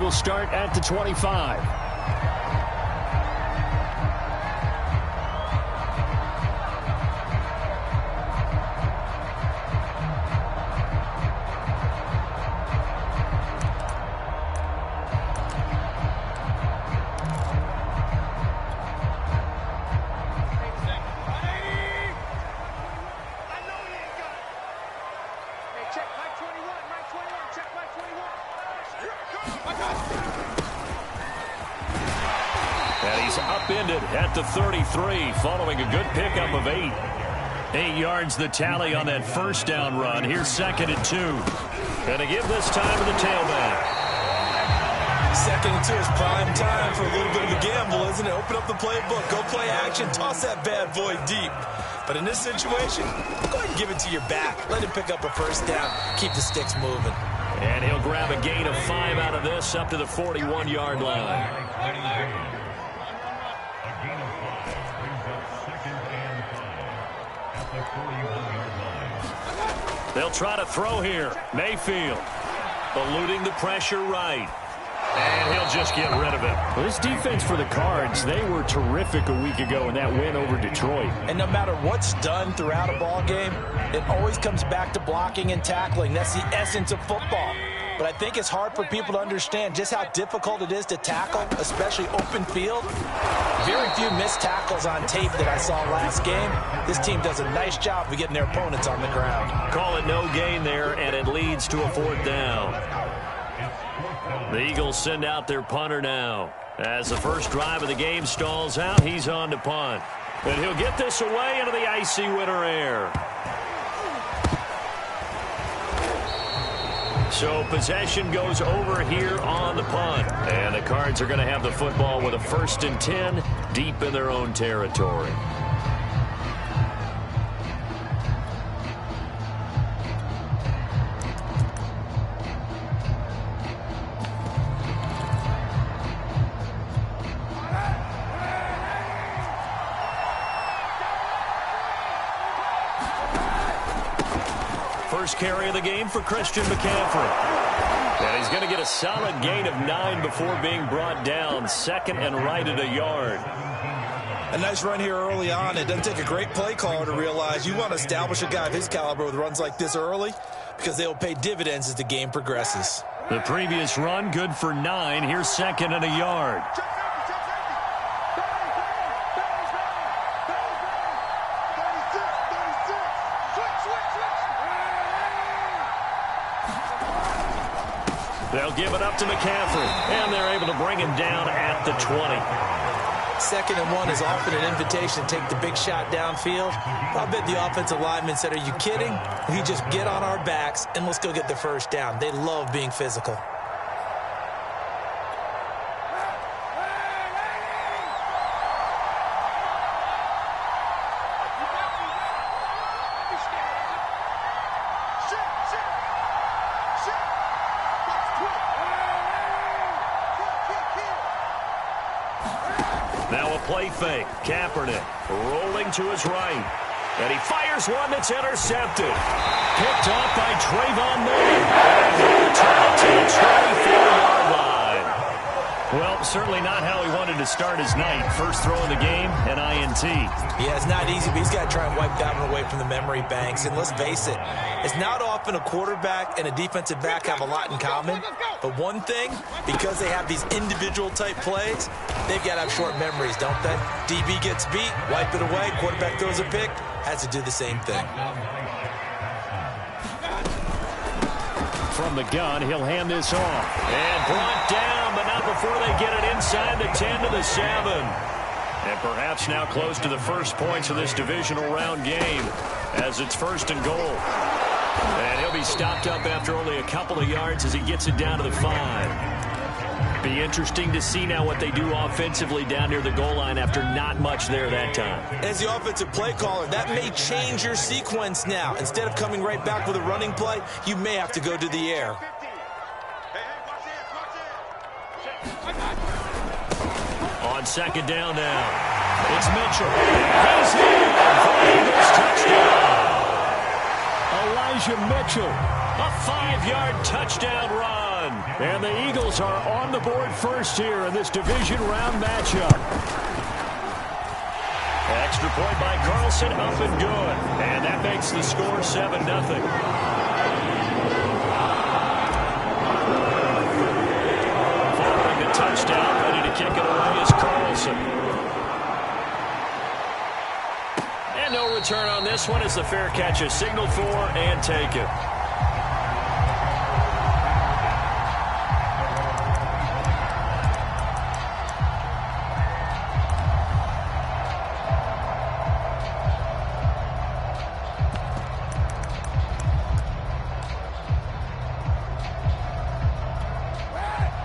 will start at the 25. And he's upended at the 33 following a good pickup of 8. 8 yards the tally on that first down run. Here's 2nd and 2. Going to give this time to the tailback. 2nd and 2 is prime time for a little bit of a gamble, isn't it? Open up the playbook, go play action, toss that bad boy deep. But in this situation, go ahead and give it to your back. Let him pick up a first down. Keep the sticks moving. And he'll grab a gain of 5 out of this up to the 41-yard line. They'll try to throw here. Mayfield eluding the pressure right. And he'll just get rid of it. Well, this defense for the Cards, they were terrific a week ago in that win over Detroit. And no matter what's done throughout a ball game, it always comes back to blocking and tackling. That's the essence of football. But I think it's hard for people to understand just how difficult it is to tackle, especially open field. Very few missed tackles on tape that I saw last game. This team does a nice job of getting their opponents on the ground. Call it no gain there, and it leads to a 4th down. The Eagles send out their punter now. As the first drive of the game stalls out, he's on to punt. And he'll get this away into the icy winter air. So possession goes over here on the punt. And the Cards are going to have the football with a 1st and 10 deep in their own territory. First carry of the game for Christian McCaffrey. And he's going to get a solid gain of 9 before being brought down. 2nd and right at a yard. A nice run here early on. It doesn't take a great play caller to realize you want to establish a guy of his caliber with runs like this early because they will pay dividends as the game progresses. The previous run good for 9. Here's 2nd and a yard. They'll give it up to McCaffrey, and they're able to bring him down at the 20. 2nd and 1 is often an invitation to take the big shot downfield. I bet the offensive lineman said, "Are you kidding? We just get on our backs and let's go get the first down." They love being physical. Now a play fake. Kaepernick rolling to his right. And he fires one that's intercepted. Picked off by Trayvon Mullen. And he'll return to the 24-yard line. Well, certainly not how he wanted to start his night. First throw of the game, an INT. Yeah, it's not easy, but he's got to try and wipe that one away from the memory banks. And let's face it, it's not often a quarterback and a defensive back have a lot in common. But one thing, because they have these individual type plays, they've got to have short memories, don't they? DB gets beat, wipe it away, quarterback throws a pick, has to do the same thing. From the gun, he'll hand this off. And brought down, but not before they get it inside the 10 to the 7. And perhaps now close to the first points of this divisional round game as it's 1st and goal. And he'll be stopped up after only a couple of yards as he gets it down to the 5. Be interesting to see now what they do offensively down near the goal line after not much there that time. As the offensive play caller, that may change your sequence now. Instead of coming right back with a running play, you may have to go to the air. On 2nd down now, it's Mitchell. He's in for Eagles touchdown. Elijah Mitchell, a 5-yard touchdown run. And the Eagles are on the board first here in this division round matchup. Extra point by Carlson, up and good. And that makes the score 7-0. Following the touchdown, ready to kick it away is Carlson. And no return on this one as the fair catch is signaled for and taken.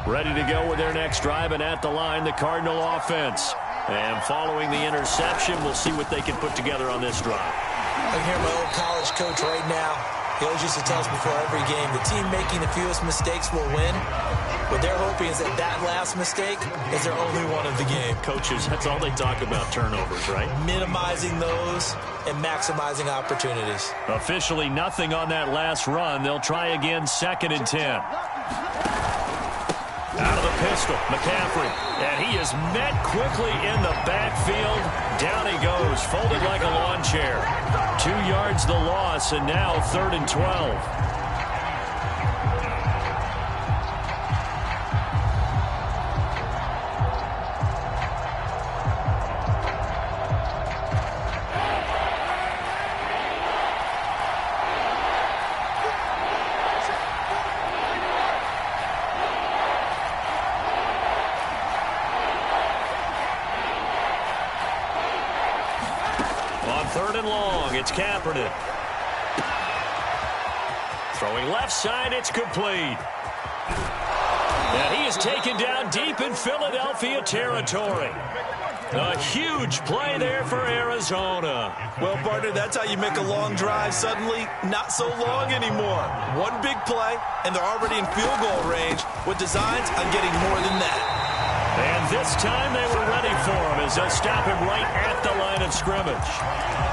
Ready to go with their next drive, and at the line, the Cardinal offense. And following the interception, we'll see what they can put together on this drive. I can hear my old college coach right now. He always used to tell us before every game, the team making the fewest mistakes will win. What they're hoping is that that last mistake is their only one of the game. Coaches, that's all they talk about, turnovers, right? Minimizing those and maximizing opportunities. Officially nothing on that last run. They'll try again, 2nd and 10. Out of the pistol, McCaffrey. And he is met quickly in the backfield. Down he goes, folded like a lawn chair. 2 yards the loss, and now 3rd and 12. It's Kaepernick. Throwing left side, it's complete. And he is taken down deep in Philadelphia territory. A huge play there for Arizona. Well, partner, that's how you make a long drive suddenly not so long anymore. One big play, and they're already in field goal range with designs on getting more than that. And this time they were ready for him as they'll stop him right at the line of scrimmage.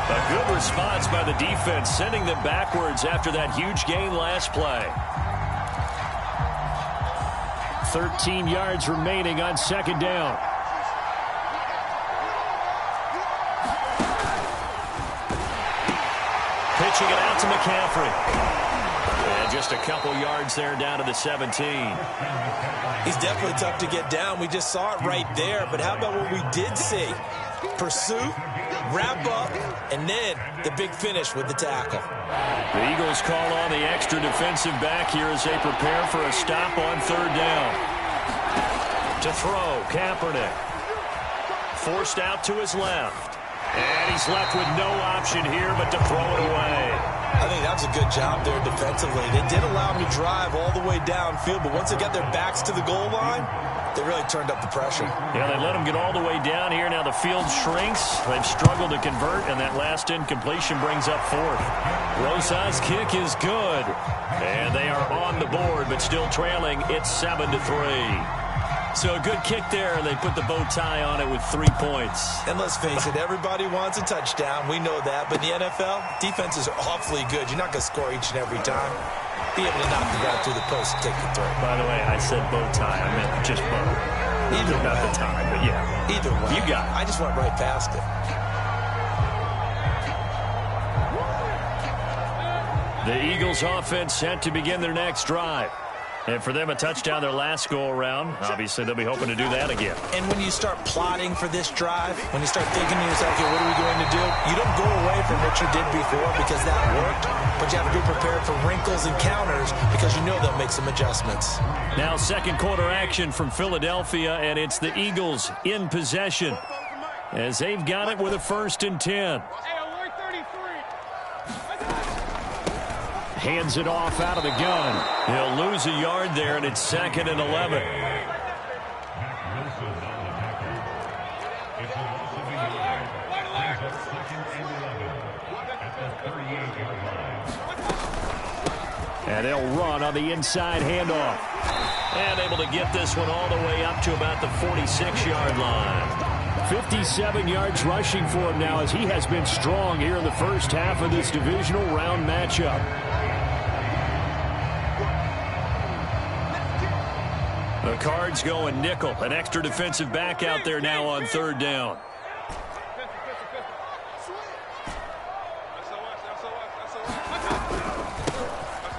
A good response by the defense, sending them backwards after that huge gain last play. 13 yards remaining on 2nd down. Pitching it out to McCaffrey. And just a couple yards there down to the 17. He's definitely tough to get down. We just saw it right there. But how about what we did see? Pursuit, wrap up, and then the big finish with the tackle. The Eagles call on the extra defensive back here as they prepare for a stop on 3rd down. To throw, Kaepernick. Forced out to his left. And he's left with no option here but to throw it away. I think that was a good job there defensively. They did allow him to drive all the way downfield, but once they got their backs to the goal line, they really turned up the pressure. Yeah, they let him get all the way down here. Now the field shrinks. They've struggled to convert, and that last incompletion brings up 4th. Rosas' kick is good. And they are on the board, but still trailing. It's 7-3. So a good kick there, and they put the bow tie on it with 3 points. And let's face it, everybody wants a touchdown. We know that. But in the NFL, defenses are awfully good. You're not going to score each and every time. Be able to knock the ball through the post and take the throw. By the way, I said bow tie. I meant just bow. Either not way. the tie, but yeah. Either way. You got it. I just went right past it. The Eagles offense set to begin their next drive. And for them, a touchdown their last go-around. Obviously, they'll be hoping to do that again. And when you start plotting for this drive, when you start thinking to yourself, okay, what are we going to do? You don't go away from what you did before because that worked, but you have to be prepared for wrinkles and counters because you know they'll make some adjustments. Now, 2nd quarter action from Philadelphia, and it's the Eagles in possession as they've got it with a 1st and 10. Hands it off out of the gun. He'll lose a yard there, and it's 2nd and 11. And they'll run on the inside handoff. And able to get this one all the way up to about the 46-yard line. 57 yards rushing for him now as he has been strong here in the first half of this divisional round matchup. The Cards going nickel. An extra defensive back out there now on third down.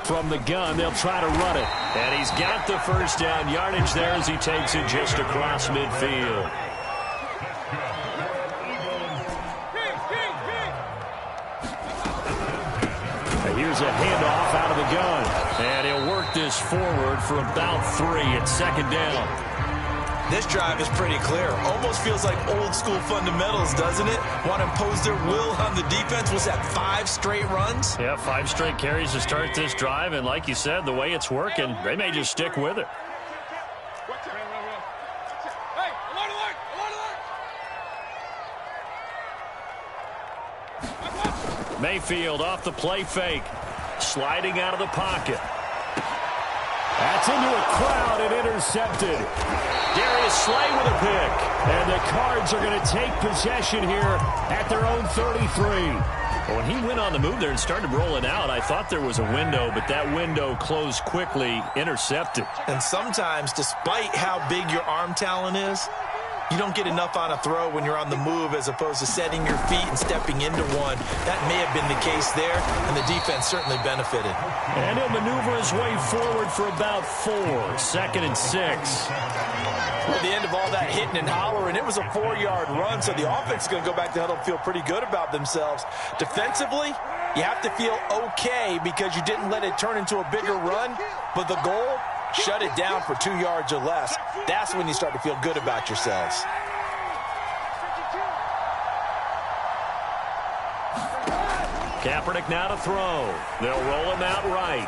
From the gun, they'll try to run it. And he's got the first down yardage there as he takes it just across midfield. Here's a handoff out of the gun. And he'll work this forward for about 3 at second down. This drive is pretty clear. Almost feels like old school fundamentals, doesn't it? Want to impose their will on the defense. Was that 5 straight runs? Yeah, 5 straight carries to start this drive. And like you said, the way it's working, they may just stick with it. Mayfield off the play fake. Sliding out of the pocket. That's into a crowd and intercepted. Darius Slay with a pick. And the Cards are going to take possession here at their own 33. When he went on the move there and started rolling out, I thought there was a window, but that window closed quickly, intercepted. And sometimes, despite how big your arm talent is, you don't get enough on a throw when you're on the move as opposed to setting your feet and stepping into one. That may have been the case there, and the defense certainly benefited. And he'll maneuver his way forward for about 4. 2nd and 6. At the end of all that hitting and hollering, it was a 4-yard run, so the offense is going to go back to huddle and feel pretty good about themselves. Defensively, you have to feel okay because you didn't let it turn into a bigger run, but the goal, shut it down for 2 yards or less. That's when you start to feel good about yourselves. Kaepernick now to throw. They'll roll him out right.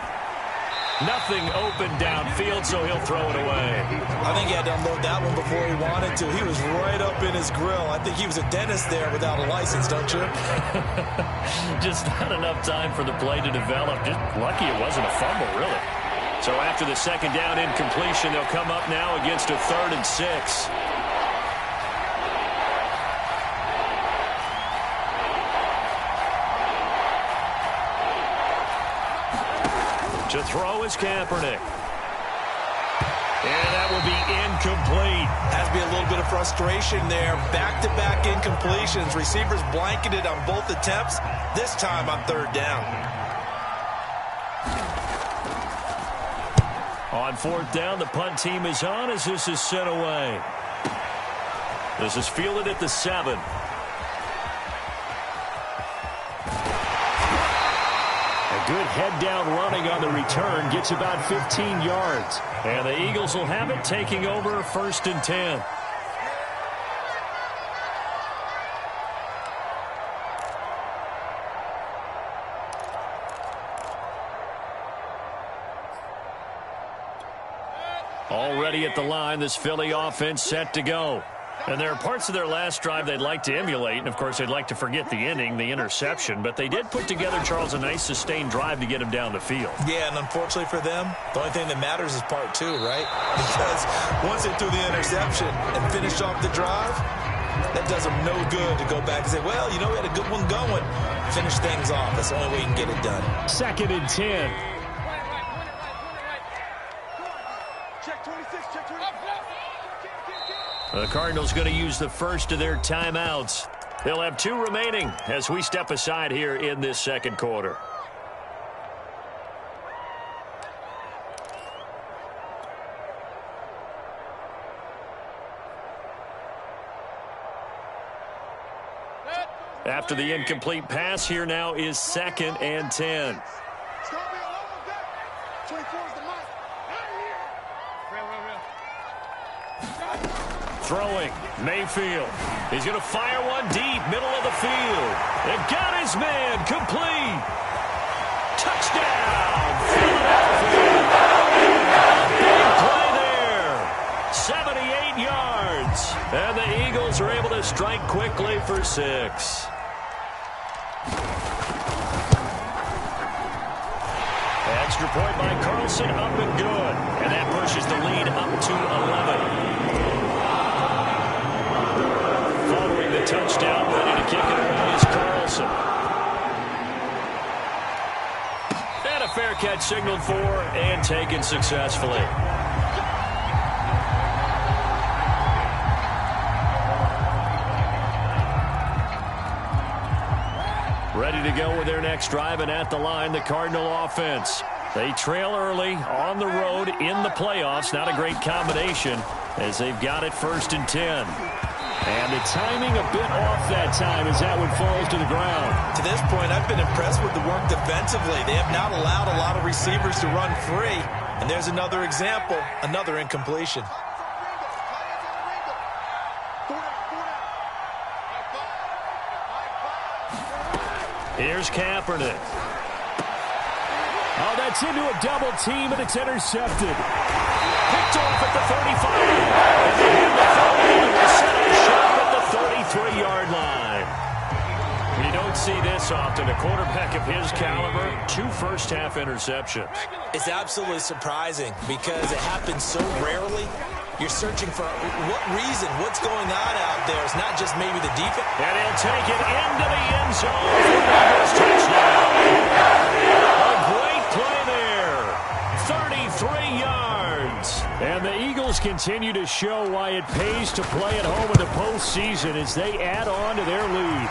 Nothing open downfield, so he'll throw it away. I think he had to unload that one before he wanted to. He was right up in his grill. I think he was a dentist there without a license, don't you? Just not enough time for the play to develop. Just lucky it wasn't a fumble, really. So after the second down incompletion, they'll come up now against a 3rd and 6. To throw is Kaepernick. And that will be incomplete. Has to be a little bit of frustration there. Back-to-back incompletions. Receivers blanketed on both attempts, this time on 3rd down. On 4th down, the punt team is on as this is sent away. This is fielded at the 7. Good head-down running on the return. Gets about 15 yards. And the Eagles will have it, taking over 1st and 10. Already at the line, this Philly offense set to go. And there are parts of their last drive they'd like to emulate, and of course they'd like to forget the inning, the interception, but they did put together, Charles, a nice sustained drive to get him down the field. Yeah, and unfortunately for them, the only thing that matters is part 2, right? Because once they threw the interception and finished off the drive, that does them no good to go back and say, well, you know, we had a good one going. Finish things off. That's the only way you can get it done. 2nd and 10. The Cardinals going to use the first of their timeouts. They'll have 2 remaining as we step aside here in this second quarter. After the incomplete pass, here now is 2nd and 10. Throwing, Mayfield. He's going to fire one deep, middle of the field. They've got his man, complete. Touchdown, Philadelphia. Big play there. 78 yards. And the Eagles are able to strike quickly for 6. Extra point by Carlson, up and good. And that pushes the lead up to 11. Touchdown, ready to kick it away is Carlson. And a fair catch signaled for and taken successfully. Ready to go with their next drive, and at the line, the Cardinal offense. They trail early on the road in the playoffs. Not a great combination as they've got it 1st and 10. And the timing a bit off that time as that one falls to the ground. To this point, I've been impressed with the work defensively. They have not allowed a lot of receivers to run free. And there's another example, another incompletion. Here's Kaepernick. Oh, that's into a double team, and it's intercepted. Picked off at the 35. And they have the 30. Will set up shop at the 33-yard line. You don't see this often. A quarterback of his caliber, 2 first-half interceptions. It's absolutely surprising because it happens so rarely. You're searching for what reason, what's going on out there. It's not just maybe the defense. And he'll take it into the end zone for the Eagles touchdown. A great play there. 33 yards. And the Eagles continue to show why it pays to play at home in the postseason as they add on to their lead.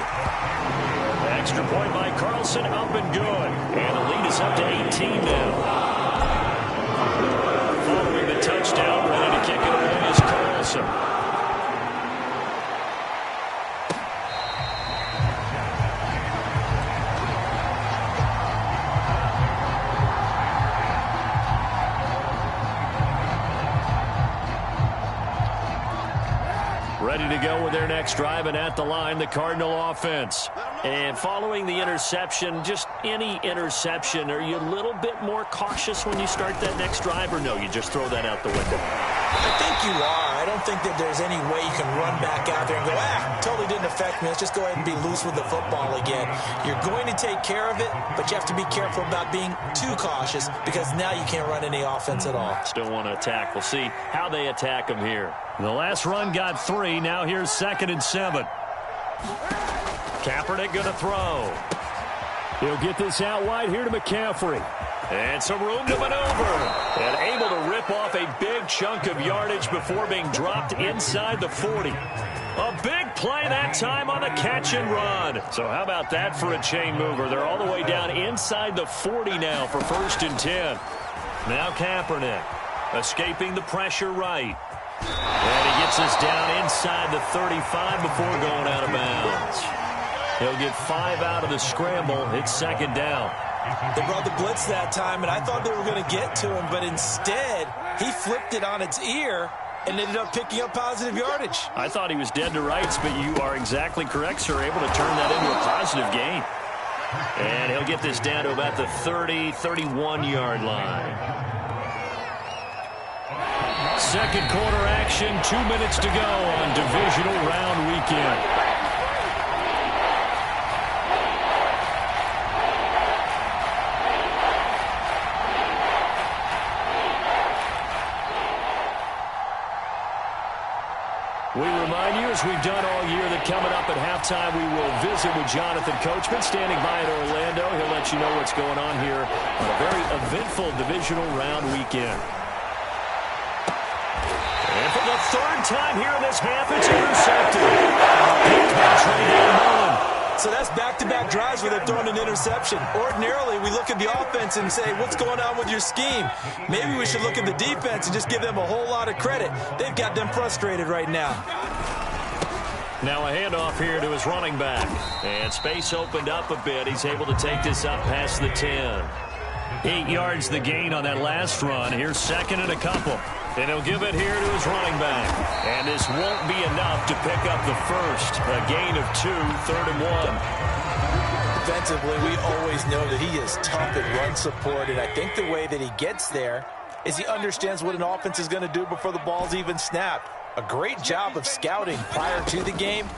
Extra point by Carlson, up and good. And the lead is up to 18 now. Following the touchdown, ready to kick it away is Carlson. Ready to go with their next drive, and at the line, the Cardinal offense. And following the interception, just any interception, are you a little bit more cautious when you start that next drive, or no, you just throw that out the window? I think you are. I don't think that there's any way you can run back out there and go, totally didn't affect me. Let's just go ahead and be loose with the football again. You're going to take care of it, but you have to be careful about being too cautious because now you can't run any offense at all. Still want to attack. We'll see how they attack them here. The last run got 3. Now here's 2nd and 7. Kaepernick going to throw. He'll get this out wide here to McCaffrey. And some room to maneuver. And able to rip off a big chunk of yardage before being dropped inside the 40. A big play that time on the catch and run. So how about that for a chain mover? They're all the way down inside the 40 now for 1st and 10. Now Kaepernick escaping the pressure right. And he gets us down inside the 35 before going out of bounds. He'll get 5 out of the scramble. It's 2nd down. They brought the blitz that time, and I thought they were going to get to him, but instead, he flipped it on its ear and ended up picking up positive yardage. I thought he was dead to rights, but you are exactly correct, sir. Able to turn that into a positive gain. And he'll get this down to about the 30, 31-yard line. 2nd quarter action, 2 minutes to go on divisional round weekend. We remind you, as we've done all year, that coming up at halftime, we will visit with Jonathan Coachman, standing by in Orlando. He'll let you know what's going on here on a very eventful divisional round weekend. And for the 3rd time here in this half, it's intercepted. So that's back-to-back drives where they're throwing an interception. Ordinarily, we look at the offense and say, what's going on with your scheme? Maybe we should look at the defense and just give them a whole lot of credit. They've got them frustrated right now. Now a handoff here to his running back. And space opened up a bit. He's able to take this up past the 10. 8 yards the gain on that last run. Here's 2nd and a couple. And he'll give it here to his running back. And this won't be enough to pick up the first. A gain of 2, 3rd and 1. Defensively, we always know that he is tough at run support. And I think the way that he gets there is he understands what an offense is going to do before the ball's even snapped. A great job of scouting prior to the game,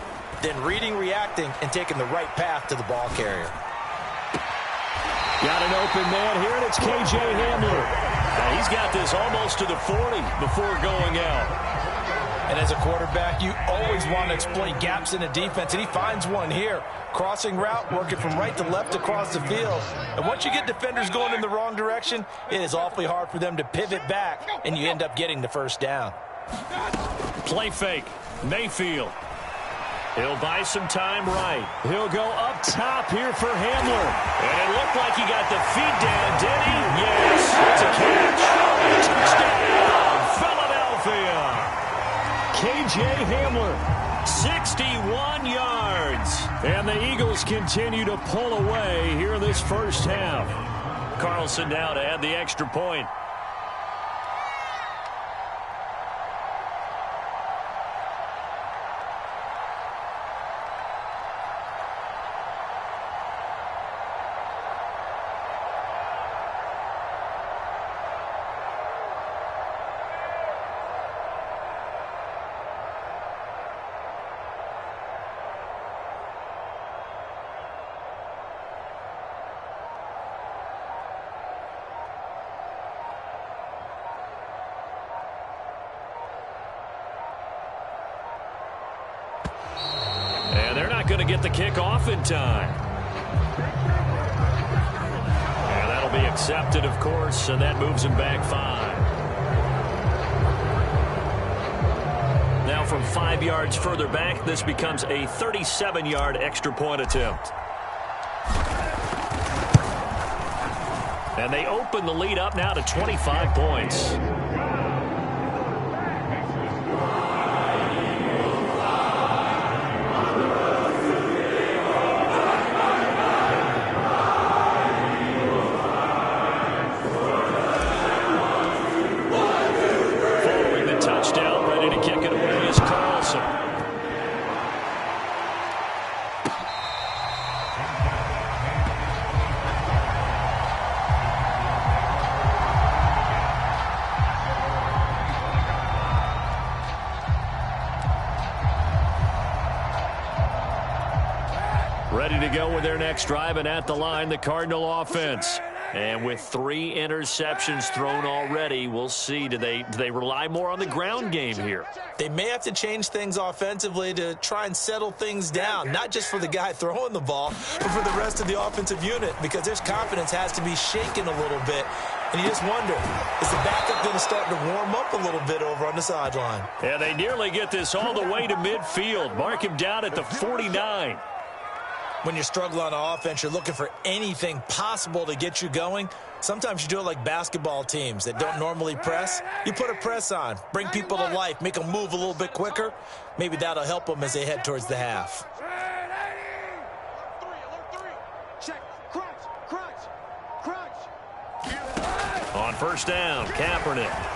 then reading, reacting, and taking the right path to the ball carrier. Got an open man here, and it's K.J. Hamler. Now he's got this almost to the 40 before going out. And as a quarterback, you always want to exploit gaps in the defense, and he finds one here. Crossing route, working from right to left across the field. And once you get defenders going in the wrong direction, it is awfully hard for them to pivot back, and you end up getting the 1st down. Play fake. Mayfield. He'll buy some time right. He'll go up top here for Hamler. And it looked like he got the feet down, did he? Yes, it's a catch. Touchdown, Philadelphia. K.J. Hamler. 61 yards. And the Eagles continue to pull away here in this first half. Carlson now to add the extra point. Going to get the kick off in time. And that'll be accepted, of course, and that moves him back 5. Now from 5 yards further back, this becomes a 37-yard extra point attempt. And they open the lead up now to 25 points. Ready to go with their next drive, and at the line, the Cardinal offense. And with 3 interceptions thrown already, we'll see. Do they rely more on the ground game here? They may have to change things offensively to try and settle things down, not just for the guy throwing the ball, but for the rest of the offensive unit, because their confidence has to be shaken a little bit. And you just wonder, is the backup going to start to warm up a little bit over on the sideline? Yeah, they nearly get this all the way to midfield. Mark him down at the 49. When you're struggling on offense, you're looking for anything possible to get you going. Sometimes you do it like basketball teams that don't normally press. You put a press on, bring people to life, make them move a little bit quicker. Maybe that'll help them as they head towards the half. On first down, Kaepernick.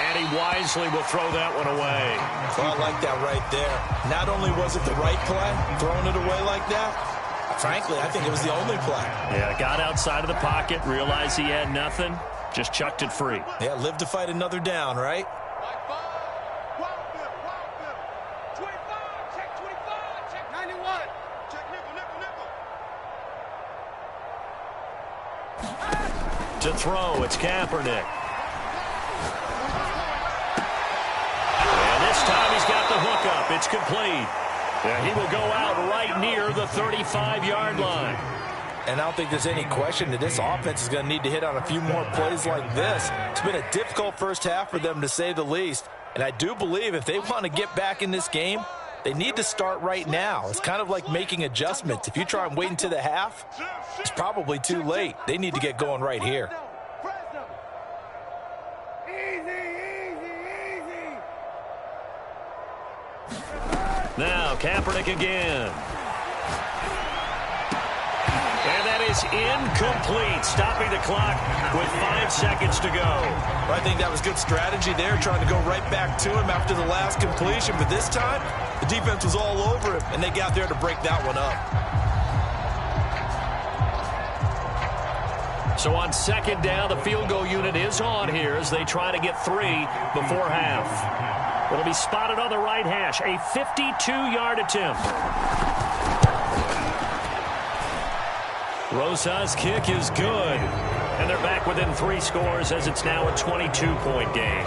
And he wisely will throw that one away. Well, I like that right there. Not only was it the right play, throwing it away like that, frankly, I think it was the only play. Yeah, got outside of the pocket, realized he had nothing, just chucked it free. Yeah, live to fight another down, right? To throw, it's Kaepernick. This time he's got the hook up. It's complete. Yeah, he will go out right near the 35-yard line. And I don't think there's any question that this offense is going to need to hit on a few more plays like this. It's been a difficult first half for them, to say the least. And I do believe if they want to get back in this game, they need to start right now. It's kind of like making adjustments. If you try and wait until the half, it's probably too late. They need to get going right here. Now, Kaepernick again. And that is incomplete, stopping the clock with 5 seconds to go. Well, I think that was good strategy there, trying to go right back to him after the last completion. But this time, the defense was all over him, and they got there to break that one up. So on second down, the field goal unit is on here as they try to get 3 before half. It'll be spotted on the right hash. A 52-yard attempt. Rosa's kick is good. And they're back within 3 scores as it's now a 22-point game.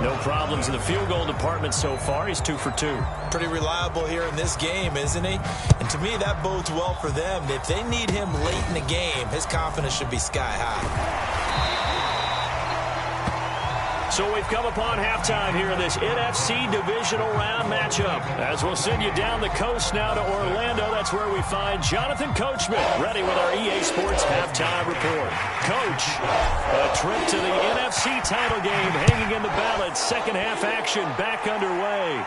No problems in the field goal department so far. He's 2 for 2. Pretty reliable here in this game, isn't he? And to me, that bodes well for them. If they need him late in the game, his confidence should be sky high. So we've come upon halftime here in this NFC divisional round matchup. As we'll send you down the coast now to Orlando, that's where we find Jonathan Coachman ready with our EA Sports halftime report. Coach, a trip to the NFC title game hanging in the balance. Second half action back underway.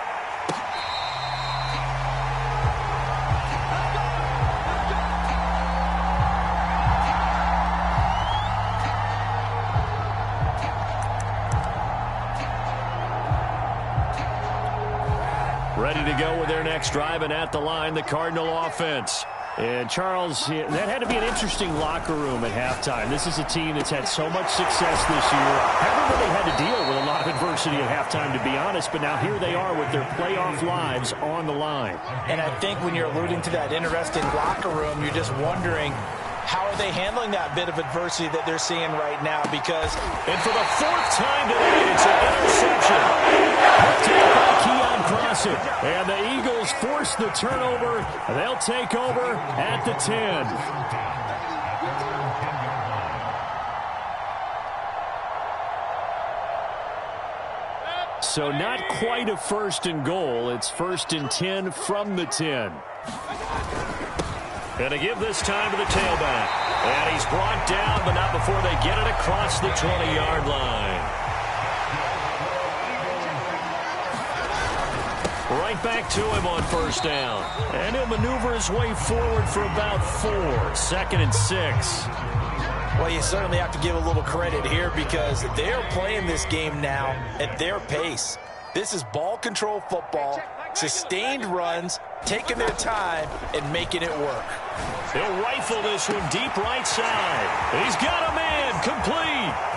Ready to go with their next drive, and at the line, the Cardinal offense. And, Charles, that had to be an interesting locker room at halftime. This is a team that's had so much success this year. Haven't really had to deal with a lot of adversity at halftime, to be honest, but now here they are with their playoff lives on the line. And I think when you're alluding to that interesting locker room, you're just wondering, how are they handling that bit of adversity that they're seeing right now? Because, and for the fourth time today, it's an interception. Picked up by Keon Crossen. And the Eagles force the turnover. They'll take over at the 10. So not quite a first and goal. It's first and 10 from the 10. And to give this time to the tailback. And he's brought down, but not before they get it across the 20-yard line. Right back to him on first down. And he'll maneuver his way forward for about 4. Second and 6. Well, you certainly have to give a little credit here because they're playing this game now at their pace. This is ball control football, sustained runs, taking their time and making it work. He'll rifle this one deep right side. He's got a man complete.